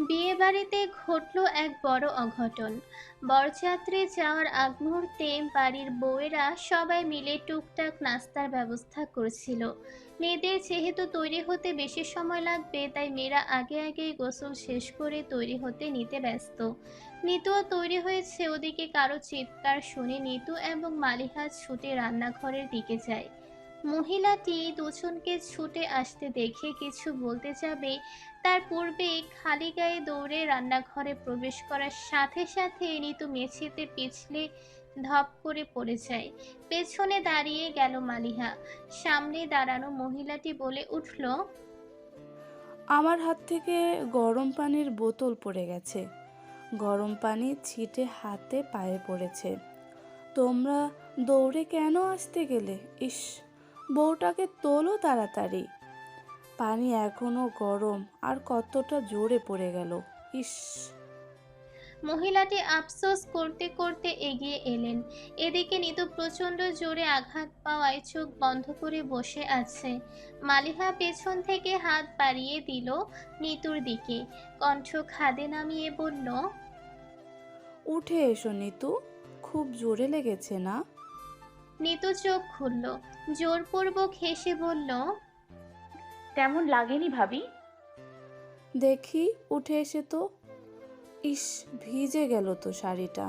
বিয়েবাড়িতে ঘটল এক বড় অঘটন। বরযাত্রী যাওয়ার আগ মুহূর্তে বাড়ির বউয়েরা সবাই মিলে টুকটাক নাস্তার ব্যবস্থা করছিল। মেয়েদের যেহেতু তৈরি হতে বেশি সময় লাগবে, তাই মেয়েরা আগে আগেই গোসল শেষ করে তৈরি হতে নিতে ব্যস্ত। নিতুও তৈরি হয়েছে। ওদিকে কারো চিৎকার শুনে নিতু এবং মালিহা ছুটে রান্নাঘরের দিকে যায়। মহিলাটি দুজনকে ছুটে আসতে দেখে কিছু বলতে যাবে, তার পূর্বে খালি গায়ে দৌড়ে রান্নাঘরে প্রবেশ করার সাথে সাথে নিতু মেঝেতে পিছলে ধপ করে পড়ে যায়। পেছনে দাঁড়িয়ে গেল মালিহা। সামনে দাঁড়ানো মহিলাটি বলে উঠল, আমার হাত থেকে গরম পানির বোতল পড়ে গেছে। গরম পানি ছিটে হাতে পায়ে পড়েছে। তোমরা দৌড়ে কেন আসতে গেলে? ইস, বউটাকে তোলো তাড়াতাড়ি। পানি এখনো গরম আর কতটা জোরে পড়ে গেল। ইস! মহিলাটি আফসোস করতে করতে এগিয়ে এলেন। এদিকে নিতু প্রচণ্ড জোরে আঘাত পাওয়ায় চোখ বন্ধ করে বসে আছে। মালিহা পেছন থেকে হাত বাড়িয়ে দিল নিতুর দিকে। কণ্ঠ খাদে নামিয়ে বলল, উঠে এসো নিতু, খুব জোরে লেগেছে না? নিতু চোখ খুলল। জোরপূর্বক হেসে বলল, তেমন লাগেনি ভাবি। দেখি উঠে এসে তো। ইস, ভিজে গেল তো শাড়িটা।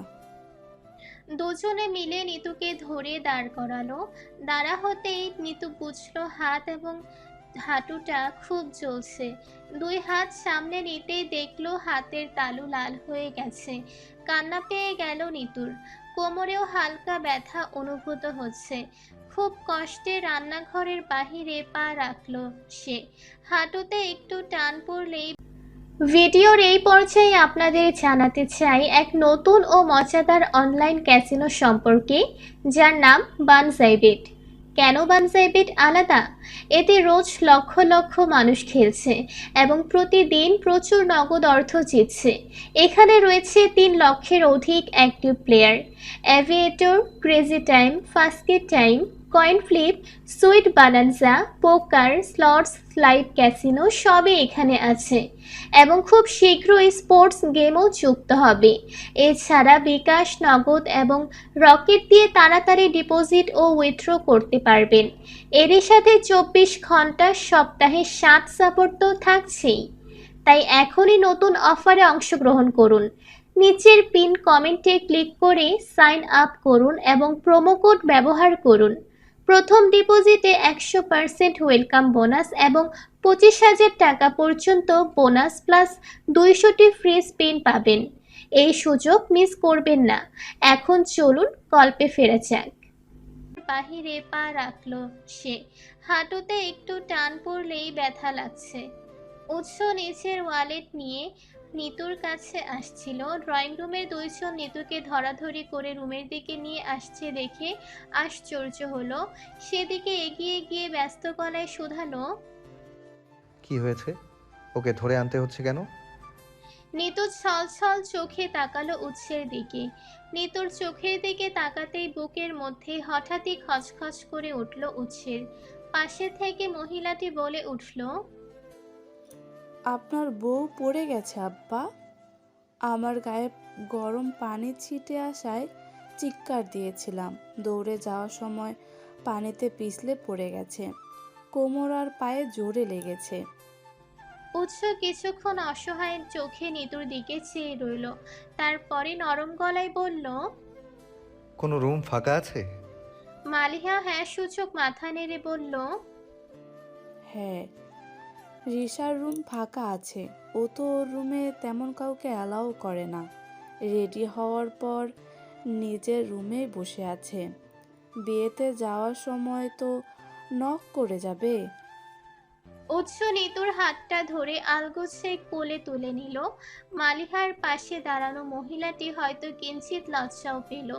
দুজনে মিলে নিতুকে ধরে দাঁড় করালো। দাঁড়া হতেই নিতু বুঝলো হাত এবং হাঁটুটা খুব জ্বলছে। দুই হাত সামনে নিতেই দেখলো হাতের তালু লাল হয়ে গেছে। কান্না পেয়ে গেল নিতুর। কোমরেও হালকা ব্যথা অনুভূত হচ্ছে। খুব কষ্টে রান্নাঘরের বাহিরে পা রাখলো সে। হাঁটুতে একটু টান পড়লেই। ভিডিওর এই পর্যায়ে আপনাদের জানাতে চাই এক নতুন ও মজাদার অনলাইন ক্যাসিনো সম্পর্কে, যার নাম বানজাইবেট। কেন বানজাইবেট আলাদা? এতে রোজ লক্ষ লক্ষ মানুষ খেলছে এবং প্রতিদিন প্রচুর নগদ অর্থ জিতছে। এখানে রয়েছে 3 লক্ষের অধিক active player. Aviator, crazy time, fasket time, coin flip, sweet bonanza, poker, slots, live casino সবই এখানে আছে এবং খুব শীঘ্রই স্পোর্টস গেমও যুক্ত হবে। এছাড়া বিকাশ, নগদ এবং রকেট দিয়ে তাড়াতাড়ি ডিপোজিট ও উইথড্র করতে পারবেন। এরই সাথে 24 ঘন্টা সপ্তাহে 7 সাপোর্ট তো থাকছেই। তাই এখনই নতুন অফারে অংশগ্রহণ করুন। নিচের পিন কমেন্টে ক্লিক করে সাইন আপ করুন এবং প্রোমো কোড ব্যবহার করুন। প্রথম ডিপোজিটে 100% ওয়েলকাম বোনাস এবং 25,000 টাকা পর্যন্ত বোনাস প্লাস 200টি ফ্রি স্পিন পাবেন। এই সুযোগ মিস করবেন না। এখন চলুন গল্পে ফেরা যাক। বাহিরে পা রাখলো সে। হাঁটুতে একটু টান পড়লেই ব্যথা লাগছে। উৎস নিচের ওয়ালেট নিয়ে নিতুর কাছে আসছিল। ড্রয়িং রুমের দুইজন নিতুকে ধরাধরি করে রুমের দিকে নিয়ে আসছে দেখে আশ্চর্য হলো। সেদিকে এগিয়ে গিয়ে ব্যস্ত গলায় শুধালো, কি হয়েছে? ওকে ধরে আনতে হচ্ছে কেন? নিতু ছলছল চোখে তাকালো উৎসের দিকে। নিতুর চোখের দিকে তাকাতেই বুকের মধ্যে হঠাৎই খচখচ করে উঠল উৎসের। পাশে থেকে মহিলাটি বলে উঠল, আপনার বউ পড়ে গেছে আব্বা। আমার গায়ে গরম পানি ছিটে আসায় চিৎকার দিয়েছিলাম। দৌড়ে যাওয়ার সময় পানিতে পিছলে পড়ে গেছে। কোমর আর পায়ে জোরে লেগেছে। উৎস কিছুক্ষণ অসহায় চোখে নিতুর দিকে চেয়ে রইল। তারপরে নরম গলায় বলল, কোনো রুম ফাঁকা আছে? মালিহা হ্যাঁ সূচক মাথা নেড়ে বলল, হ্যাঁ, রিসার রুম ফাঁকা আছে। ও তো ওর রুমে তেমন কাউকে অ্যালাউ করে না। রেডি হওয়ার পর নিজের রুমেই বসে আছে। বিয়েতে যাওয়ার সময় তো নক করে যাবে। উৎস নিতুর হাতটা ধরে আলগোছে কোলে তুলে নিল। মালিহার পাশে দাঁড়ানো মহিলাটি হয়তো কিঞ্চিত লজ্জাও পেল।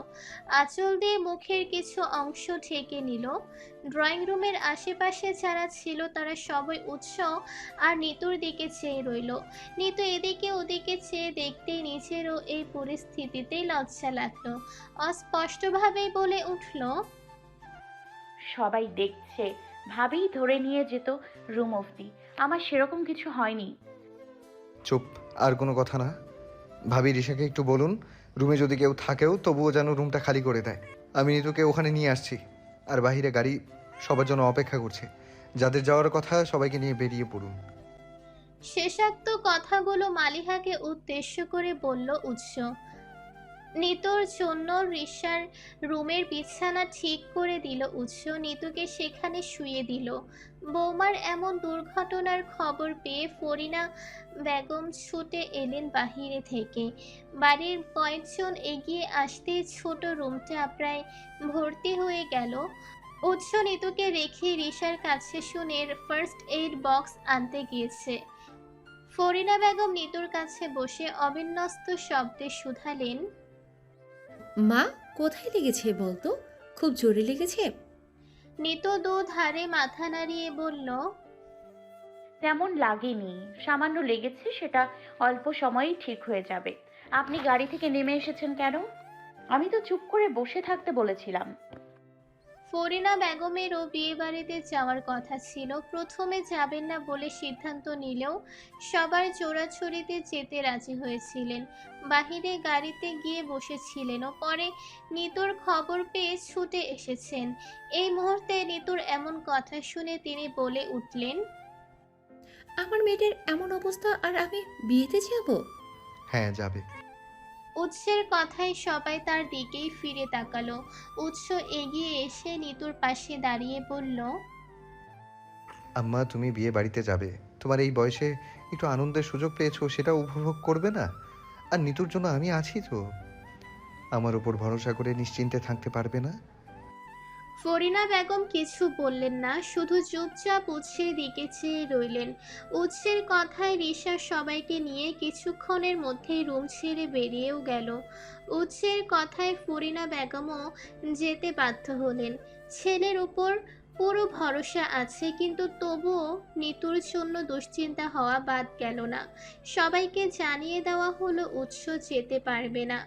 আঁচল দিয়ে মুখের কিছু অংশ ঢেকে নিল। ড্রয়িং রুমের আশেপাশে যারা ছিল তারা সবাই উৎস আর নিতুর দিকে চেয়ে রইল। নিতু এদিকে ওদিকে চেয়ে দেখতেই নিজেরও এই পরিস্থিতিতেই লজ্জা লাগলো। অস্পষ্টভাবেই বলে উঠল, সবাই দেখছে, ভাবেই ধরে নিয়ে যেত রুম অবধি। আমার সেরকম কিছু হয়নি। চুপ, আর কোনো কথা না। ভাবি রিশাকে একটু বলুন রুমে যদি কেউ থাকেও তবুও যেন রুমটা খালি করে দেয়। আমি নিতুকে ওখানে নিয়ে আসছি। আর বাহিরে গাড়ি সবার জন্য অপেক্ষা করছে। যাদের যাওয়ার কথা সবাইকে নিয়ে বেরিয়ে পড়ুন। শেষাক্ত কথাগুলো মালিহাকে উদ্দেশ্য করে বলল উৎস। নিতুর জন্য রিশার রুমের বিছানা ঠিক করে দিল উৎস। নিতুকে সেখানে শুয়ে দিল। বৌমার এমন দুর্ঘটনার খবর পেয়ে ফরিনা বেগম ছুটে এলেন বাহিরে থেকে। বাড়ির কয়েকজন এগিয়ে আসতে ছোট রুমটা প্রায় ভর্তি হয়ে গেল। উৎস নিতুকে রেখে রিশার কাছে শুনে ফার্স্ট এইড বক্স আনতে গিয়েছে। ফরিনা বেগম নিতুর কাছে বসে অবিন্যস্ত শব্দে শুধালেন, মা, কোথায় লেগেছে বলতো? খুব জোরে লেগেছে? নিতু দুধারে মাথা নাড়িয়ে বলল, তেমন লাগেনি, সামান্য লেগেছে, সেটা অল্প সময়েই ঠিক হয়ে যাবে। আপনি গাড়ি থেকে নেমে এসেছেন কেন? আমি তো চুপ করে বসে থাকতে বলেছিলাম। ফরিনা বেগমেরও বিয়ে বাড়িতে যাওয়ার কথা ছিল। প্রথমে যাবেন না বলে সিদ্ধান্ত নিলেও সবার জোড়াছড়িতে যেতে রাজি হয়েছিলেন। বাহিরে গাড়িতে গিয়ে বসেছিলেন ও পরে নিতুর খবর পেয়ে ছুটে এসেছেন। এই মুহূর্তে নিতুর এমন কথা শুনে তিনি বলে উঠলেন, আমার মেয়েটার এমন অবস্থা আর আমি বিয়েতে যাব? হ্যাঁ, যাবে। উৎসের কথায় সবাই তার দিকেই ফিরে তাকালো। উৎস এগিয়ে এসে নিতুর পাশে দাঁড়িয়ে বলল, আম্মা, তুমি বিয়ে বাড়িতে যাবে। তোমার এই বয়সে একটু আনন্দের সুযোগ পেয়েছো, সেটা উপভোগ করবে না? আর নিতুর জন্য আমি আছি তো। আমার উপর ভরসা করে নিশ্চিন্তে থাকতে পারবে না? ফরিনা বেগম কিছু বললেন না, শুধু চুপচাপ উৎসের দিকে চেয়ে রইলেন। উৎসের কথায় রিশা সবাইকে নিয়ে কিছুক্ষণের মধ্যেই রুম ছেড়ে বেরিয়েও গেল। উৎসের কথায় ফরিনা বেগমও যেতে বাধ্য হলেন। ছেলের উপর পুরো ভরসা আছে, কিন্তু তবুও নিতুর জন্য দুশ্চিন্তা হওয়া বাদ গেল না। সবাইকে জানিয়ে দেওয়া হলো উৎস যেতে পারবে না।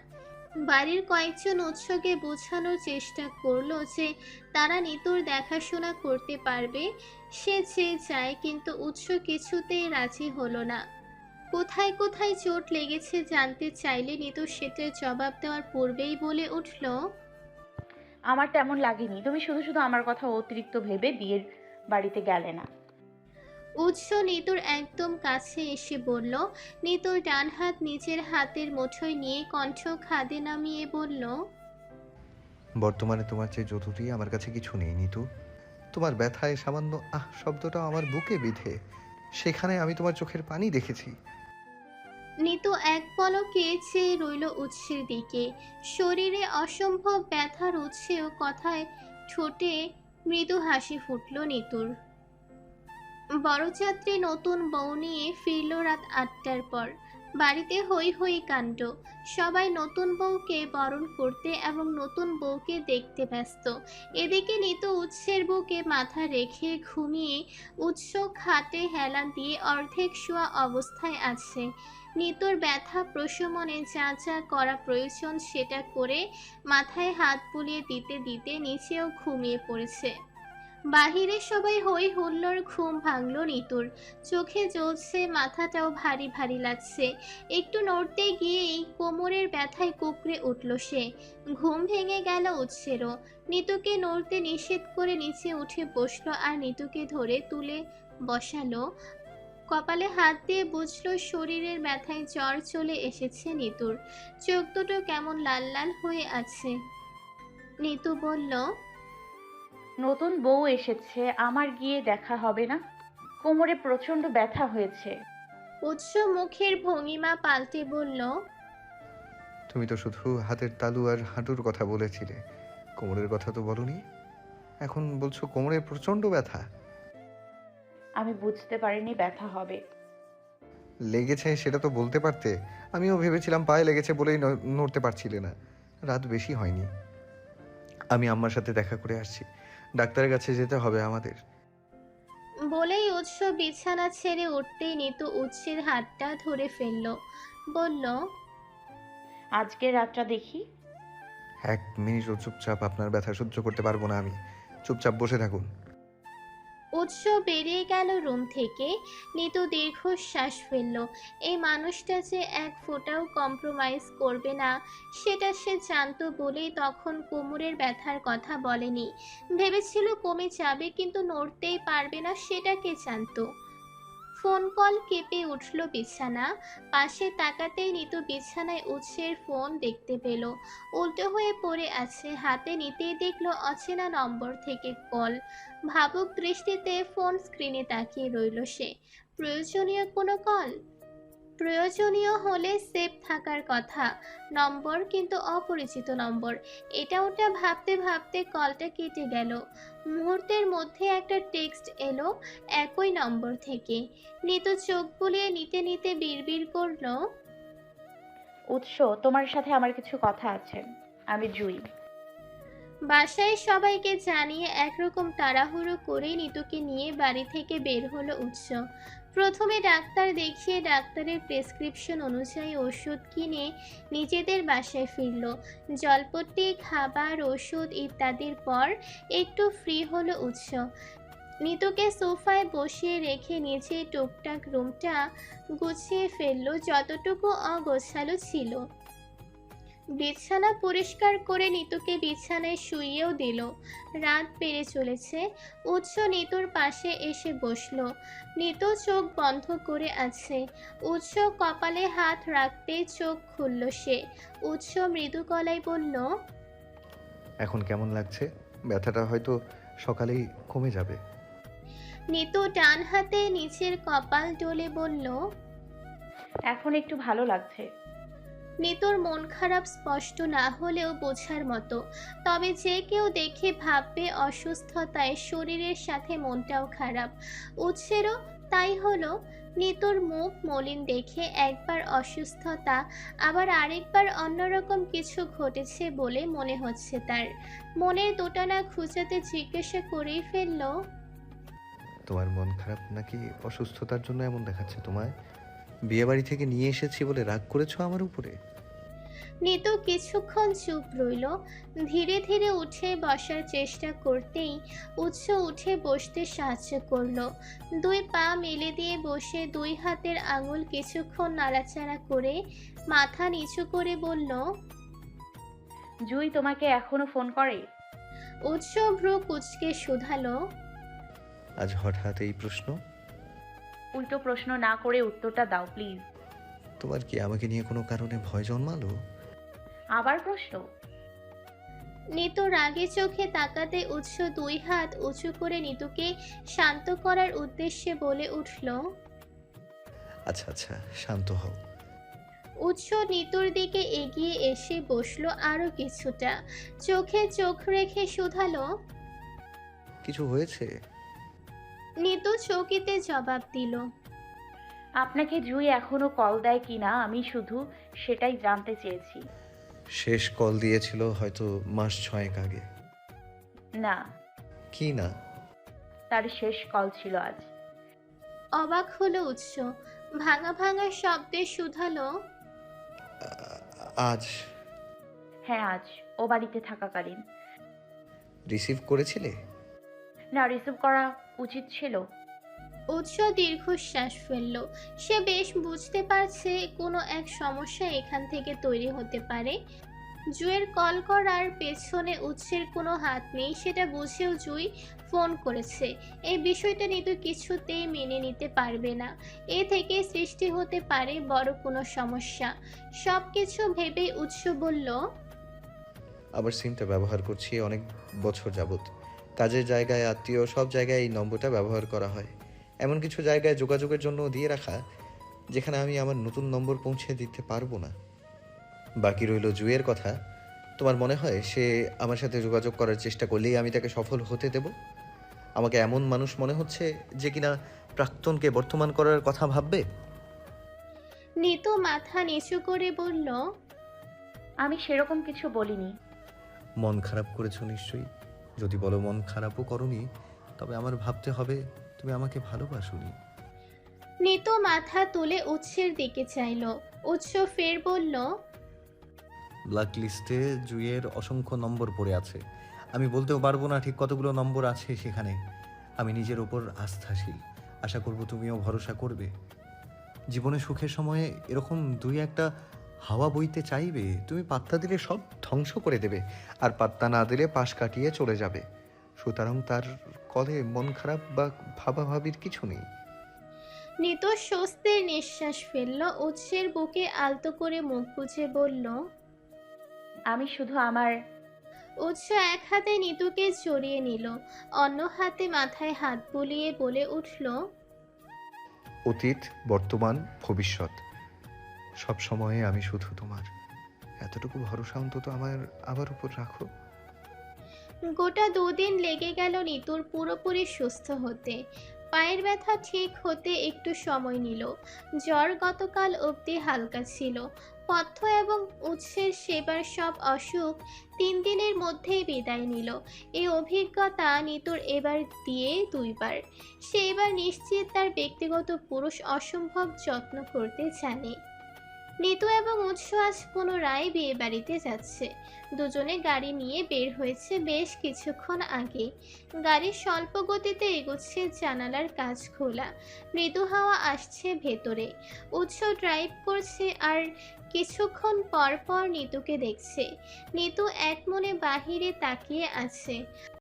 বাড়ির কয়েকজন উৎসকে বোঝানোর চেষ্টা করলো যে তারা নিতুর দেখাশোনা করতে পারবে। সে যে যায়, কিন্তু উৎস কিছুতেই রাজি হলো না। কোথায় কোথায় চোট লেগেছে জানতে চাইলে নিতু সেটার জবাব দেওয়ার পূর্বেই বলে উঠল, আমার তেমন লাগেনি, তুমি শুধু শুধু আমার কথা অতিরিক্ত ভেবে বিয়ের বাড়িতে গেলে না। উৎস নিতুর একদম কাছে এসে বলল। নিতুর ডান হাত নিজের হাতের মুঠোয় নিয়ে কণ্ঠ খাদে নামিয়ে বলল, বর্তমানে তোমার চেয়ে জরুরি আমার কাছে কিছু নেই নিতু। তোমার ব্যথায় সামান্য শব্দটা আমার বুকে বিঁধে, সেখানে আমি তোমার চোখের পানি দেখেছি। নিতু এক পলকে চেয়ে রইল উৎসের দিকে। শরীরে অসম্ভব ব্যথার উৎসেও কথায় ঠোঁটে মৃদু হাসি ফুটল নিতুর। বরযাত্রী নতুন বউ নিয়ে ফিরল রাত 8টার পর। বাড়িতে হই হই কাণ্ড। সবাই নতুন বউকে বরণ করতে এবং নতুন বউকে দেখতে ব্যস্ত। এদিকে নিতু উৎসের বুকে মাথা রেখে ঘুমিয়ে উৎস খাটে হেলান দিয়ে অর্ধেক শোয়া অবস্থায় আছে। নিতুর ব্যথা প্রশমনে যা যা করা প্রয়োজন সেটা করে মাথায় হাত বুলিয়ে দিতে দিতে নিচেও ঘুমিয়ে পড়েছে। বাহিরে সবাই হই হুল্লোড়, ঘুম ভাঙল নিতুর। চোখে জ্বলছে, মাথাটাও ভারী ভারী লাগছে। একটু নড়তে গিয়েই কোমরের ব্যথায় কুঁকড়ে উঠল সে। ঘুম ভেঙে গেল উৎসেরও। নিতুকে নড়তে নিষেধ করে নিচে উঠে বসলো আর নিতুকে ধরে তুলে বসালো। কপালে হাত দিয়ে বুঝলো শরীরের ব্যথায় জ্বর চলে এসেছে নিতুর। চোখ দুটো কেমন লাল লাল হয়ে আছে। নিতু বলল, নতুন বউ এসেছে, আমার গিয়ে দেখা হবে না? কোমরে প্রচন্ড ব্যথা হয়েছে। উৎস মুখের ভঙ্গিমা পাল্টে বলল, তুমি তো শুধু হাতের তালু আর হাঁটুর কথা বলেছিলে, কোমরের কথা তো বলনি। এখন বলছো কোমরে প্রচন্ড ব্যথা। আমি বুঝতে পারিনি ব্যথা হবে। লেগেছে সেটা তো বলতে পারতে। আমিও ভেবেছিলাম পায়ে লেগেছে বলেই নড়তে পারছিলে না। রাত বেশি হয়নি। আমি আম্মার সাথে দেখা করে আসছি। ডাক্তারের কাছে যেতে হবে আমাদের। বলেই উৎস বিছানা ছেড়ে উঠতেই নিতু উৎসের হাতটা ধরে ফেলল। বলল, আজকে রাতটা দেখি। 1 মিনিটও চুপচাপ আপনার ব্যথা সহ্য করতে পারবো না আমি। চুপচাপ বসে থাকুন। উৎস বেরিয়ে গেল রুম থেকে। নিতু দীর্ঘশ্বাস ফেলল। এই মানুষটা যে এক ফোঁটাও কম্প্রোমাইজ করবে না সেটা সে জানতো বলেই তখন কোমরের ব্যথার কথা বলেনি। ভেবেছিল কমে যাবে, কিন্তু নড়তেই পারবে না সেটা কে জানতো। ফোন কল কেঁপে উঠল বিছানা। পাশে তাকাতেই নিতু বিছানায় উৎসের ফোন দেখতে পেল। উল্টো হয়ে পড়ে আছে, হাতে নিতেই দেখলো অচেনা নম্বর থেকে কল। ভাবুক দৃষ্টিতে ফোন স্ক্রিনে তাকিয়ে রইল সে। প্রয়োজনীয় কোনো কল? প্রয়োজনীয় হলে সেভ থাকার কথা নম্বর, কিন্তু অপরিচিত নম্বর। এটা ওটা ভাবতে ভাবতে কলটা কেটে গেল। মুহূর্তের মধ্যে একটা টেক্সট এলো একই নম্বর থেকে। নিতু চোখ বুলিয়ে নিতে নিতে বিড়বিড় করলো, উৎস, তোমার সাথে আমার কিছু কথা আছে। আমি জুই। বাসায় সবাইকে জানিয়ে একরকম তাড়াহুড়ো করে নিতুকে নিয়ে বাড়ি থেকে বের হলো উৎস। প্রথমে ডাক্তার দেখিয়ে ডাক্তারের প্রেসক্রিপশন অনুযায়ী ওষুধ কিনে নিজেদের বাসায় ফিরল। জলপট্টি, খাবার, ওষুধ ইত্যাদির পর একটু ফ্রি হলো উৎস। নিতুকে সোফায় বসিয়ে রেখে নিচে টুকটাক রুমটা গুছিয়ে ফেললো যতটুকু অগোছালো ছিল। বিছানা পরিষ্কার করে নিতুকে বিছানায় শুইয়েও দিল। রাত বেড়ে চলেছে। উৎস নিতুর পাশে এসে বসলো। নিতু চোখ বন্ধ করে আছে। উৎস কপালে হাত রাখতেই চোখ খুলল সে। উৎস মৃদু গলায় বলল, এখন কেমন লাগছে? ব্যথাটা হয়তো সকালেই কমে যাবে। নিতু ডান হাতে নিচের কপাল ডলে বলল, এখন একটু ভালো লাগছে। নিতুর মন খারাপ স্পষ্ট না হলেও বোঝার মতো। তবে যে কেউ দেখে ভাববে অসুস্থতায় শরীরের সাথে মনটাও খারাপ। উৎসেরও তাই হলো। নিতুর মুখ মলিন দেখে একবার অসুস্থতা, আবার আরেকবার অন্যরকম কিছু ঘটেছে বলে মনে হচ্ছে তার। মনের দোটানা খুঁজাতে জিজ্ঞাসা করেই ফেলল, তোমার মন খারাপ নাকি অসুস্থতার জন্য এমন দেখাচ্ছে তোমায়? বিয়ে বাড়ি থেকে নিয়ে এসেছি বলে রাগ করেছো আমার উপরে? নিতু কিছুক্ষণ চুপ রইল। ধীরে ধীরে উঠে বসার চেষ্টা করতেই উৎস উঠে বসতে সাহায্য করলো। দুই পা মেলে দিয়ে বসে দুই হাতের আঙুল কিছুক্ষণ নাড়াচাড়া করে মাথা নিচু করে বলল, জুই তোমাকে এখনো ফোন করে? উৎস ভ্রু কুঁচকে শুধালো, আজ হঠাৎ এই প্রশ্ন? উল্টো প্রশ্ন না করে উত্তরটা দাও প্লিজ। তোমার কি আমাকে নিয়ে কোনো কারণে ভয় জন্মালো? আবার প্রশ্ন? নিতু রাগে চোখে তাকাতে উৎস দুই হাত উঁচু করে নিতুকে শান্ত করার উদ্দেশ্যে বলে উঠল, আচ্ছা আচ্ছা, শান্ত হও। উৎস নিতুর দিকে এগিয়ে এসে বসলো আরো কিছুটা। চোখে চোখ রেখে শুধালো, কিছু হয়েছে? নিতু চৌকিতে জবাব দিল, আপনাকে জুই এখনো কল দেয় কিনা আমি শুধু সেটাই জানতে চেয়েছি। শেষ কল দিয়েছিল হয়তো মাস 6 আগে। না, কি না? তার শেষ কল ছিল আজ। অবাক হলো উৎস। ভাঙা ভাঙা শব্দে শুধালো, আজ? হ্যাঁ আজ, ও বাড়িতে থাকাকালীন। রিসিভ করেছিলে? না, রিসিভ করা উচিত ছিল। উৎস দীর্ঘশ্বাস ফেলল। সে বেশ বুঝতে পারছে কোনো এক সমস্যা এখান থেকে তৈরি হতে পারে। জুয়ের কল করার পেছনে উৎসের কোনো হাত নেই সেটা বুঝেও জুই ফোন করেছে। এই বিষয়টা নিতু কিছুতেই মেনে নিতে পারবে না। এ থেকে সৃষ্টি হতে পারে বড় কোনো সমস্যা। সব কিছু ভেবেই উৎস বলল, আবার সিমটা ব্যবহার করছি অনেক বছর যাবত। কাজের জায়গায়, আত্মীয়, সব জায়গায় এই নম্বরটা ব্যবহার করা হয়। এমন কিছু জায়গায় যোগাযোগের জন্য দিয়ে রাখা যেখানে আমি আমার নতুন নম্বর পৌঁছে দিতে পারবো না। বাকি রইল জুয়ের কথা। তোমার মনে হয় সে আমার সাথে যোগাযোগ করার চেষ্টা করলেই আমি তাকে সফল হতে দেব? আমাকে এমন মানুষ মনে হচ্ছে যে কিনা প্রাক্তনকে বর্তমান করার কথা ভাববে। নিতু মাথা নিচু করে বলল, আমি সেরকম কিছু বলিনি। মন খারাপ করেছো নিশ্চয়ই। যদি বলো মন খারাপও করনি, তবে আমার ভাবতে হবে তুমি আমাকে ভালোবাসোনি। নিতু মাথা তুলে উৎসের দিকে চাইল। উৎস ফের বলল, ব্ল্যাক লিস্টে জুইয়ের অসংখ্য নম্বর পড়ে আছে। আমি বলতেও পারবো না ঠিক কতগুলো নম্বর আছে সেখানে। আমি নিজের ওপর আস্থাশীল, আশা করব তুমিও ভরসা করবে। জীবনে সুখের সময়ে এরকম দুই একটা হাওয়া বইতে চাইবে, তুমি পাত্তা দিলে সব ধ্বংস করে দেবে, আর পাত্তা না দিলে পাশ কাটিয়ে চলে যাবে। সুতরাং তার কলে মন খারাপ বা ভাবাভাবির কিছু নেই। নিতু স্বস্তির নিঃশ্বাস ফেলল। উৎসের বুকে আলতো করে মুখ গুজে বলল। আমি শুধু আমার উৎস এক হাতে নিতুকে জড়িয়ে নিল, অন্য হাতে মাথায় হাত বুলিয়ে বলে উঠল। অতীত, বর্তমান, ভবিষ্যৎ, সব সময়ে আমি শুধু তোমার। এতটুকু ভরসা অন্তত আমার উপর রাখো। গোটা 2 দিন লেগে গেল নিতুর পুরোপুরি সুস্থ হতে। পায়ের ব্যথা ঠিক হতে একটু সময় নিল। জ্বর গতকাল অবধি হালকা ছিল। পথ্য এবং উৎসের সেবার সব অসুখ 3 দিনের মধ্যেই বিদায় নিল। এই অভিজ্ঞতা নিতুর এবার দিয়ে 2বার। সে এবার নিশ্চিত তার ব্যক্তিগত পুরুষ অসম্ভব যত্ন করতে জানে। নিতু এবং উৎস আজ পুনরায় বিয়ে বাড়িতে যাচ্ছে। দুজনে গাড়ি নিয়ে বের হয়েছে বেশ কিছুক্ষণ আগে। গাড়ি স্বল্প গতিতে এগোচ্ছে, জানালার কাঁচ খোলা, মৃদু হাওয়া আসছে ভেতরে। উৎস ড্রাইভ করছে আর কিছুক্ষণ পর পর নিতুকে দেখছে। নিতু এক মনে বাহিরে তাকিয়ে আছে।